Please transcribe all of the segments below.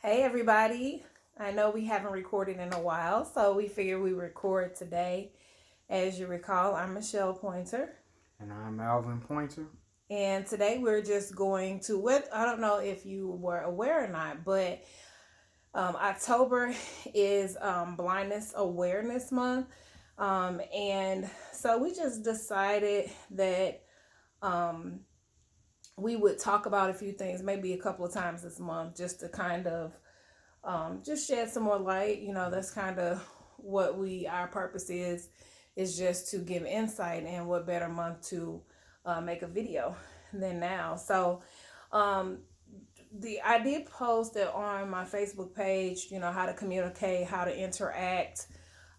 Hey everybody. I know we haven't recorded in a while, so we figured we record today. As you recall, I'm Michelle Pointer. And I'm Alvin Pointer. And today we're just going to what I don't know if you were aware or not, but October is Blindness Awareness Month. And so we just decided that um, we would talk about a few things, maybe a couple of times this month, just to kind of just shed some more light. That's kind of what our purpose is just to give insight, and what better month to make a video than now. So um, I did post it on my Facebook page, how to communicate, how to interact,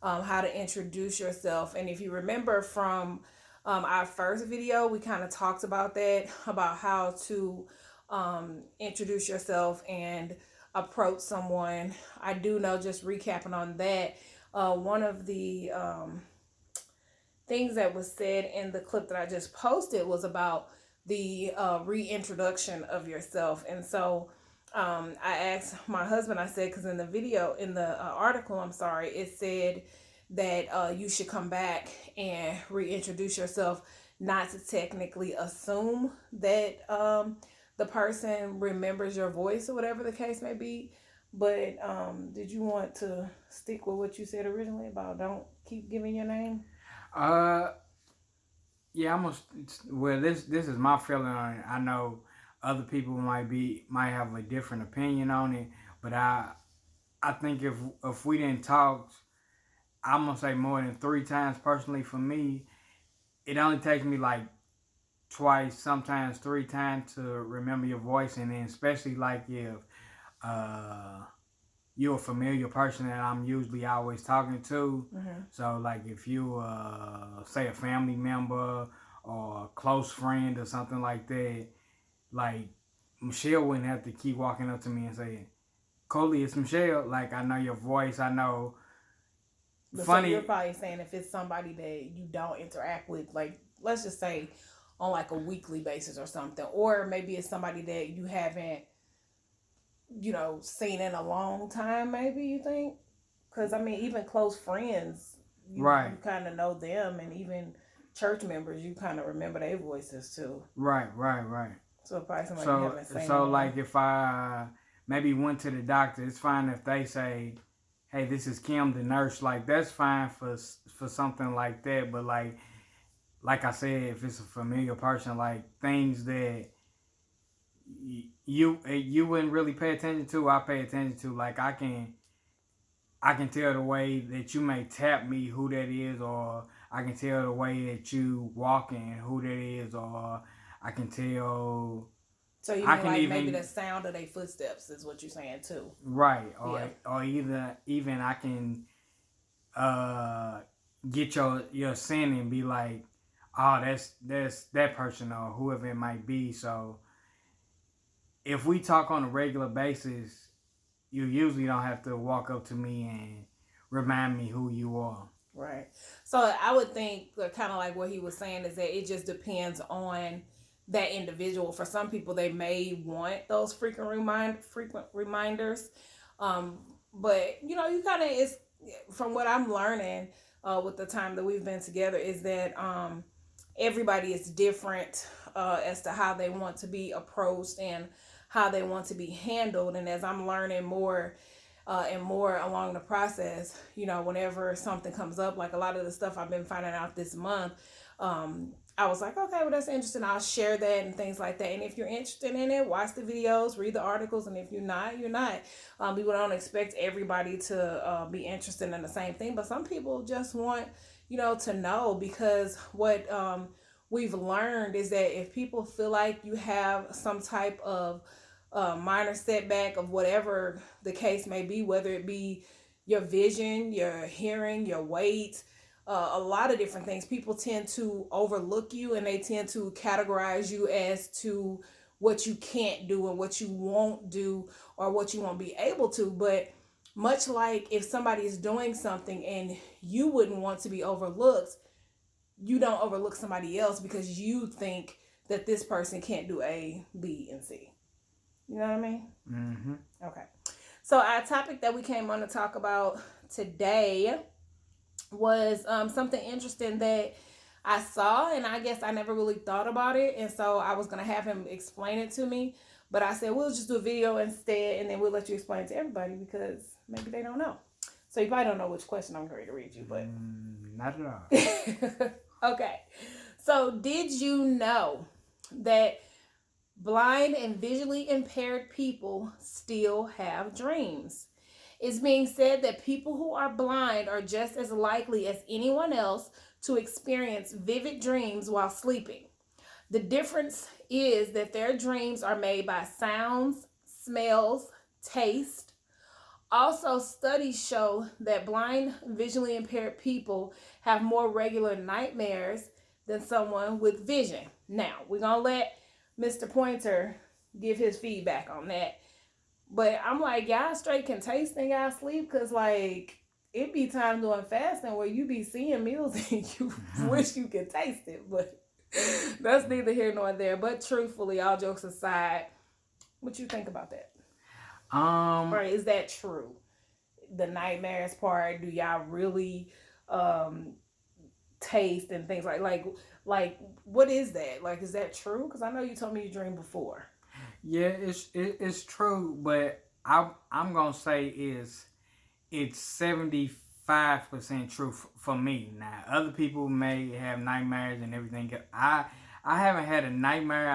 how to introduce yourself. And if you remember from our first video, we kind of talked about that, about how to introduce yourself and approach someone. I do know, just recapping on that, one of the things that was said in the clip that I just posted was about the reintroduction of yourself. And so I asked my husband, I said, because in the video, in the article, I'm sorry, it said that you should come back and reintroduce yourself, not to technically assume that the person remembers your voice or whatever the case may be. But did you want to stick with what you said originally about don't keep giving your name? Uh, yeah, I'm gonna. Well, this is my feeling on it. I know other people might have a different opinion on it, but I think if we didn't talk, I'm gonna say more than three times personally. For me, it only takes me like twice, sometimes three times to remember your voice, and then especially like if uh you're a familiar person that I'm usually always talking to. Mm-hmm. So like if you say a family member or a close friend or something like that, like Michelle wouldn't have to keep walking up to me and saying, Coley, it's Michelle. Like I know your voice, I know. But so you're Funny. probably saying if it's somebody that you don't interact with, like let's just say on like a weekly basis or something, or maybe it's somebody that you haven't, seen in a long time. Maybe you think, because I mean, even close friends, you Right, kind of know them, and even church members, you kind of remember their voices too. right. So probably somebody you So haven't seen in so a while. like if I maybe went to the doctor, it's fine if they say, "Hey, this is Kim, the nurse." Like that's fine for something like that. But like I said, if it's a familiar person, like things that you wouldn't really pay attention to, I pay attention to. Like I can tell the way that you may tap me who that is, or I can tell the way that you walking who that is, or I can tell. So you I mean can like maybe the even sound of their footsteps is what you're saying too? right, Yeah. or either even I can uh get your sin and be like, oh, that's that person or whoever it might be. So if we talk on a regular basis, you usually don't have to walk up to me and remind me who you are. Right. So I would think kind of like what he was saying is that it just depends on that individual. For some people, they may want those frequent reminders, um, but you kind of is from what I'm learning with the time that we've been together is that everybody is different as to how they want to be approached and how they want to be handled. And as I'm learning more and more along the process, whenever something comes up, like a lot of the stuff I've been finding out this month, I was like, okay, well, that's interesting. I'll share that and things like that. And if you're interested in it, watch the videos, read the articles. And if you're not, you're not. We don't expect everybody to be interested in the same thing. But some people just want, to know, because what we've learned is that if people feel like you have some type of minor setback of whatever the case may be, whether it be your vision, your hearing, your weight, a lot of different things, people tend to overlook you, and they tend to categorize you as to what you can't do and what you won't do or what you won't be able to. But much like if somebody is doing something and you wouldn't want to be overlooked, you don't overlook somebody else because you think that this person can't do A, B, and C. You know what I mean? Mm-hmm. Okay. So our topic that we came on to talk about today was something interesting that I saw, and I guess I never really thought about it, and so I was gonna have him explain it to me, but I said we'll just do a video instead, and then we'll let you explain it to everybody because maybe they don't know. So you probably don't know which question I'm going to read you, but not at all. Okay. So did you know that blind and visually impaired people still have dreams? It's being said that people who are blind are just as likely as anyone else to experience vivid dreams while sleeping. The difference is that their dreams are made by sounds, smells, taste. Also, studies show that blind, visually impaired people have more regular nightmares than someone with vision. Now, we're going to let Mr. Pointer give his feedback on that. But I'm like, y'all straight can taste in y'all sleep, because like it be time doing fasting where you be seeing meals and you wish you could taste it. But that's neither here nor there. But truthfully, all jokes aside, what you think about that? Or is that true? The nightmares part, do y'all really taste and things like what is that? Like, is that true? Because I know you told me you dreamed before. Yeah, it's true, but I'm gonna say it's 75% true for me. Now, other people may have nightmares and everything. I haven't had a nightmare.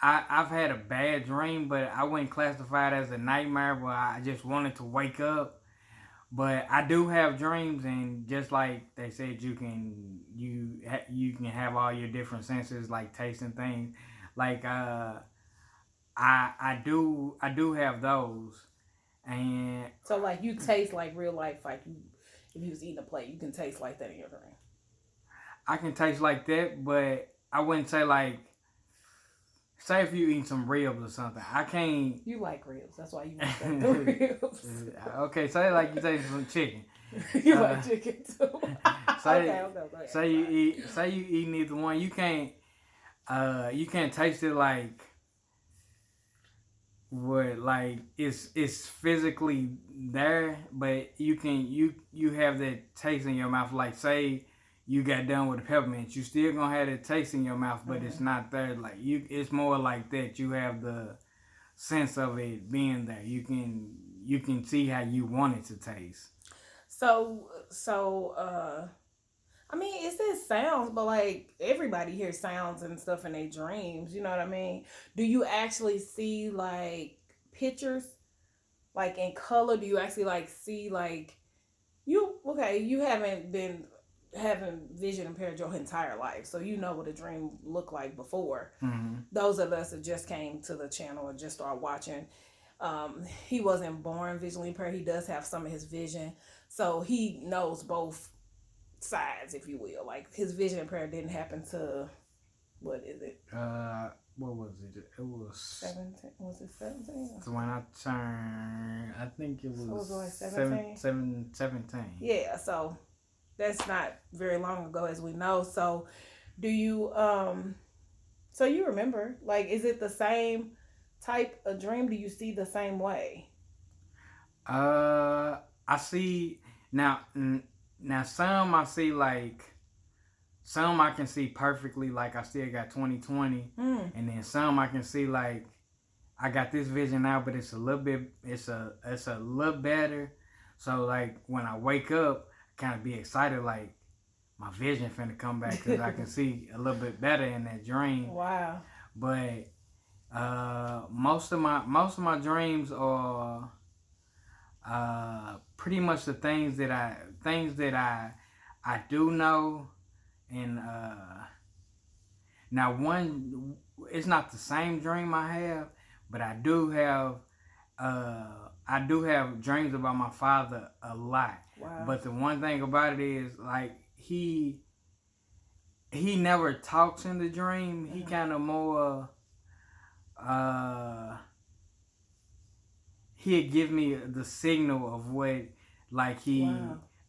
I've had a bad dream, but I wouldn't classify it as a nightmare where I just wanted to wake up. But I do have dreams, and just like they said, you can have all your different senses, like tasting things. Like I do have those, and so like you taste like real life, like if you was eating a plate, you can taste like that in your dream. I can taste like that, but I wouldn't say like. Say if you eat some ribs or something, I can't. You like ribs, that's why you want the ribs. Okay, say like you taste some chicken. You like chicken too. Okay, say you eat neither one. You can't taste it like what, like it's physically there, but you have that taste in your mouth. Like say you got done with the peppermint, you still gonna have that taste in your mouth, but it's not there. Like it's more like that. You have the sense of it being there. You can see how you want it to taste. So I mean, it says sounds, but like everybody hears sounds and stuff in their dreams. You know what I mean? Do you actually see like pictures, like in color? Do you actually like see like you haven't been having vision impaired your entire life, so you know what a dream looked like before. Mm-hmm. Those of us that just came to the channel or just started watching, he wasn't born visually impaired. He does have some of his vision, so he knows both sides, if you will. Like his vision impaired didn't happen to, what is it? What was it? It was 17. Was it 17? So when I turned, I think it was like 17? 17. Yeah, so that's not very long ago, as we know. So do you so you remember, like, is it the same type of dream? Do you see the same way? I see now some I see like some I can see perfectly, like I still got 20/20, and then some I can see like I got this vision now, but it's a little better. So like when I wake up, kind of be excited, like my vision finna come back because I can see a little bit better in that dream. Wow. But most of my dreams are pretty much the things that I do know, and now one, it's not the same dream I have, but I do have dreams about my father a lot. Wow. But the one thing about it is, like, he never talks in the dream. He kind of more he'd give me the signal of what, like,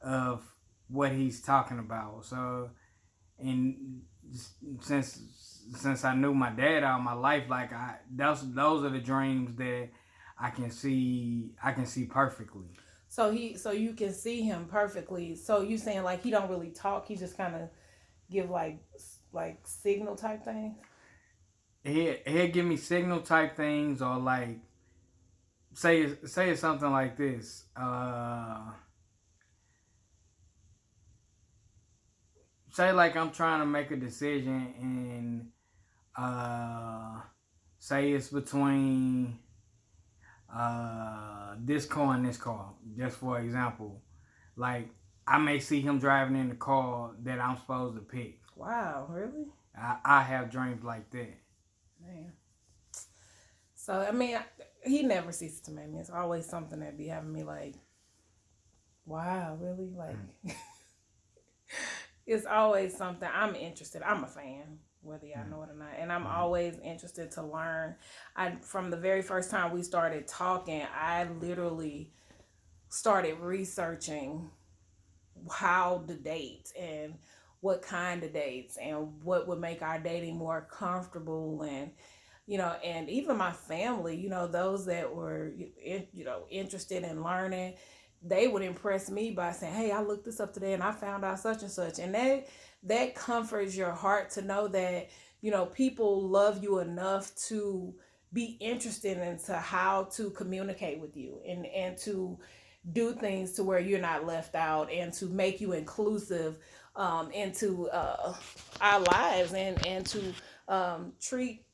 of what he's talking about. So, and since I knew my dad all my life, like those are the dreams that I can see perfectly. So you can see him perfectly. So you saying like he don't really talk, he just kind of give like signal type things? He'll give me signal type things, or like say it's something like this. Say like I'm trying to make a decision, and say it's between this car and this car. Just for example, like I may see him driving in the car that I'm supposed to pick. Wow, really? I have dreams like that. Man. So I mean, he never ceases to make me. It's always something that be having me like, wow, really? Like, it's always something I'm interested. I'm a fan, whether y'all know it or not, and I'm always interested to learn. From the very first time we started talking, I literally started researching how to date and what kind of dates and what would make our dating more comfortable, and and even my family, those that were interested in learning, they would impress me by saying, hey, I looked this up today and I found out such and such. And that comforts your heart to know that people love you enough to be interested into how to communicate with you, and to do things to where you're not left out, and to make you inclusive into our lives, and to treat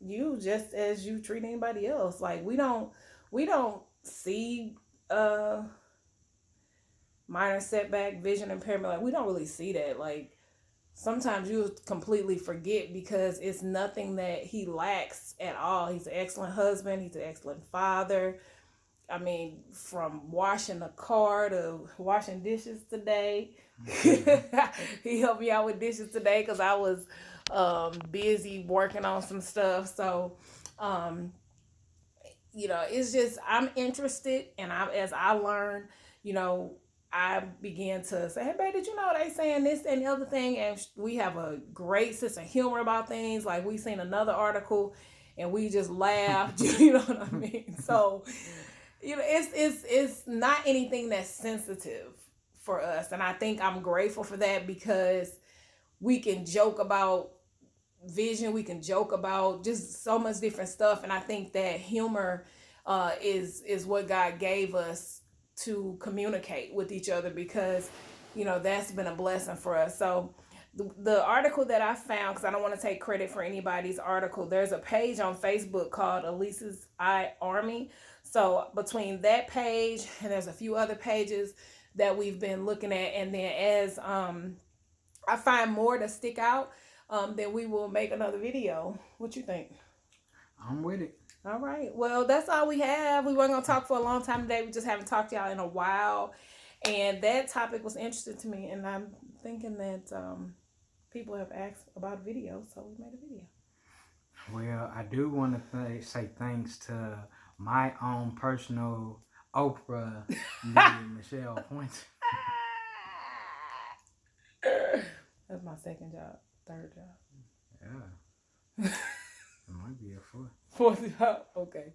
you just as you treat anybody else. Like we don't see minor setback, vision impairment. Like we don't really see that. Like sometimes you completely forget because it's nothing that he lacks at all. He's an excellent husband. He's an excellent father. I mean, from washing the car to washing dishes today. He helped me out with dishes today because I was busy working on some stuff. So, it's just I'm interested, and as I learn, I began to say, hey, babe, did you know they saying this and the other thing? And we have a great sense of humor about things. Like we seen another article, and we just laughed. You know what I mean? So, it's not anything that's sensitive for us, and I think I'm grateful for that because we can joke about vision, we can joke about just so much different stuff, and I think that humor is what God gave us to communicate with each other, because that's been a blessing for us. So the article that I found, because I don't want to take credit for anybody's article, there's a page on Facebook called Elisa's Eye Army. So between that page and there's a few other pages that we've been looking at, and then as I find more to stick out, then we will make another video. What you think? I'm with it. All right. Well, that's all we have. We weren't going to talk for a long time today. We just haven't talked to y'all in a while. And that topic was interesting to me. And I'm thinking that people have asked about a video, so we made a video. Well, I do want to say thanks to my own personal Oprah, Michelle Pointer. That's my second job. Third job. Yeah. It might be a fourth. Fourth job. Okay.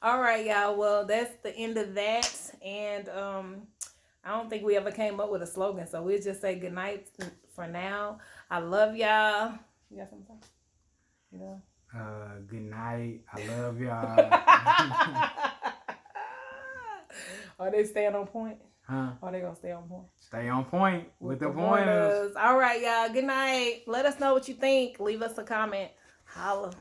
All right, y'all. Well, that's the end of that. And I don't think we ever came up with a slogan, so we'll just say good night for now. I love y'all. You got something to say? Good night. I love y'all. Are they staying on point? Huh? Are they gonna stay on point? Stay on point with the pointers. All right, y'all. Good night. Let us know what you think. Leave us a comment. Holla.